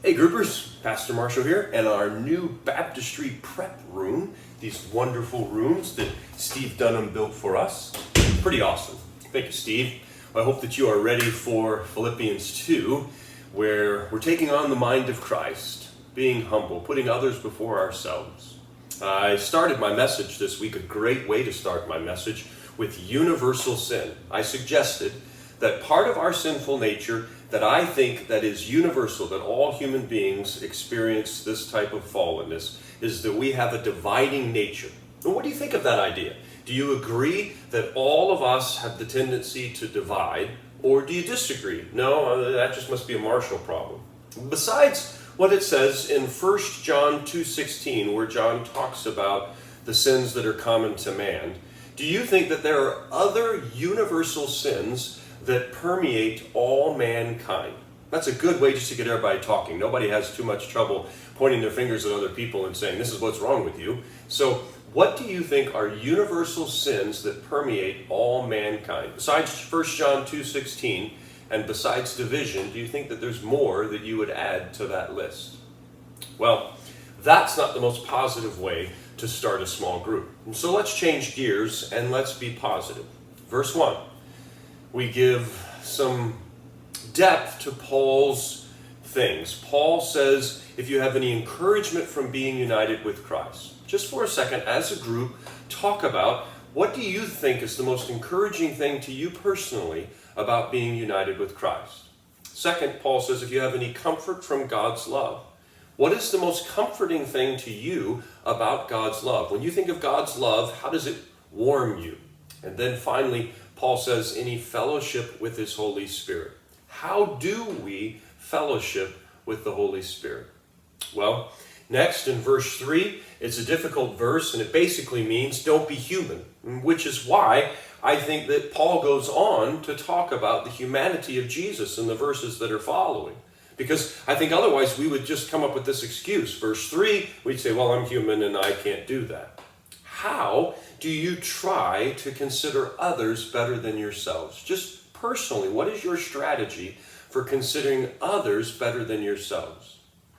Hey groupers, Pastor Marshall here, and our new baptistry prep room, these wonderful rooms that Steve Dunham built for us. Pretty awesome. Thank you, Steve. I hope that you are ready for Philippians 2, where we're taking on the mind of Christ, being humble, putting others before ourselves. I started my message this week, a great way to start my message, with universal sin. I suggested that part of our sinful nature that I think that is universal, that all human beings experience this type of fallenness, is that we have a dividing nature. And what do you think of that idea? Do you agree that all of us have the tendency to divide, or do you disagree? No, that just must be a Marshall problem. Besides what it says in 1 John 2:16, where John talks about the sins that are common to man, do you think that there are other universal sins that permeate all mankind? That's a good way just to get everybody talking. Nobody has too much trouble pointing their fingers at other people and saying, this is what's wrong with you. So what do you think are universal sins that permeate all mankind? Besides 1 John 2:16 and besides division, do you think that there's more that you would add to that list? Well, that's not the most positive way to start a small group. And so let's change gears and let's be positive. Verse 1. We give some depth to Paul's things. Paul says, if you have any encouragement from being united with Christ, just for a second, as a group, talk about what do you think is the most encouraging thing to you personally about being united with Christ. Second, Paul says, if you have any comfort from God's love, what is the most comforting thing to you about God's love? When you think of God's love, how does it warm you? And then finally, Paul says, any fellowship with his Holy Spirit. How do we fellowship with the Holy Spirit? Well, next in verse 3, it's a difficult verse, and it basically means don't be human, which is why I think that Paul goes on to talk about the humanity of Jesus in the verses that are following. Because I think otherwise we would just come up with this excuse. Verse 3, we'd say, well, I'm human and I can't do that. How do you try to consider others better than yourselves? Just personally, what is your strategy for considering others better than yourselves?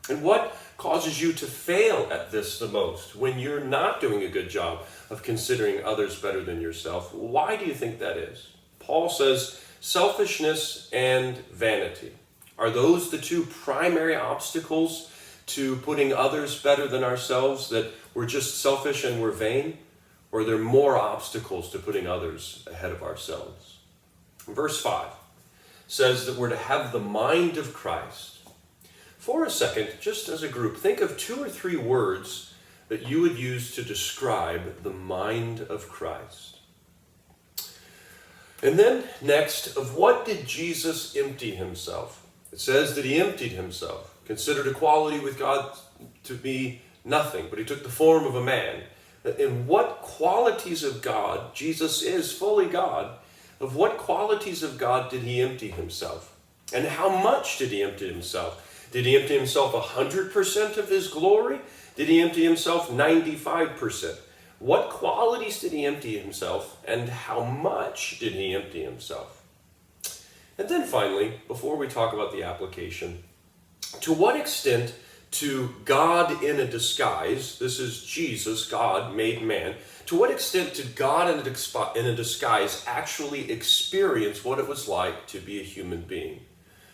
And what causes you to fail at this the most when you're not doing a good job of considering others better than yourself? Why do you think that is? Paul says selfishness and vanity. Are those the two primary obstacles to putting others better than ourselves, that we're just selfish and we're vain? Or are there more obstacles to putting others ahead of ourselves? Verse 5 says that we're to have the mind of Christ. For a second, just as a group, think of 2 or 3 words that you would use to describe the mind of Christ. And then next, of what did Jesus empty himself? It says that he emptied himself, considered equality with God to be nothing, but he took the form of a man. In what qualities of God, Jesus is fully God, of what qualities of God did he empty himself? And how much did he empty himself? Did he empty himself 100% of his glory? Did he empty himself 95%? What qualities did he empty himself, and how much did he empty himself? And then finally, before we talk about the application, to what extent to God in a disguise, this is Jesus, God made man, to what extent did God in a disguise actually experience what it was like to be a human being?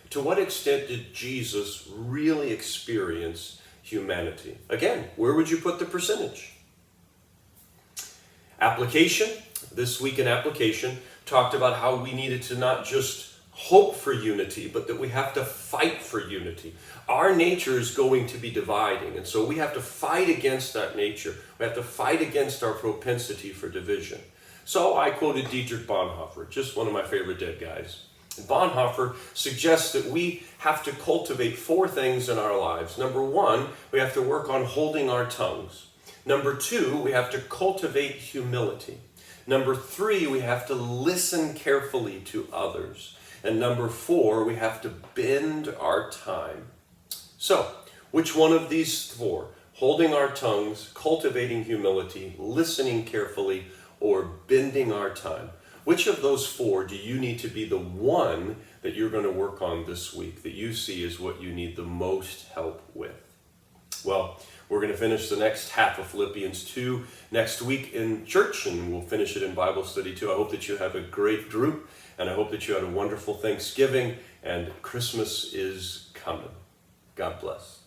To what extent did Jesus really experience humanity? Again, where would you put the percentage? Application, this week in application, talked about how we needed to not just hope for unity, but that we have to fight for unity. Our nature is going to be dividing, and so we have to fight against that nature. We have to fight against our propensity for division. So I quoted Dietrich Bonhoeffer, just one of my favorite dead guys. Bonhoeffer suggests that we have to cultivate 4 things in our lives. Number 1, we have to work on holding our tongues. Number 2, we have to cultivate humility. Number 3, we have to listen carefully to others. And number 4, we have to bend our time. So, which one of these 4, holding our tongues, cultivating humility, listening carefully, or bending our time, Which of those four do you need to be the one that you're going to work on this week, that you see is what you need the most help with? Well, we're going to finish the next half of Philippians 2 next week in church, and we'll finish it in Bible study too. I hope that you have a great group, and I hope that you had a wonderful Thanksgiving, and Christmas is coming. God bless.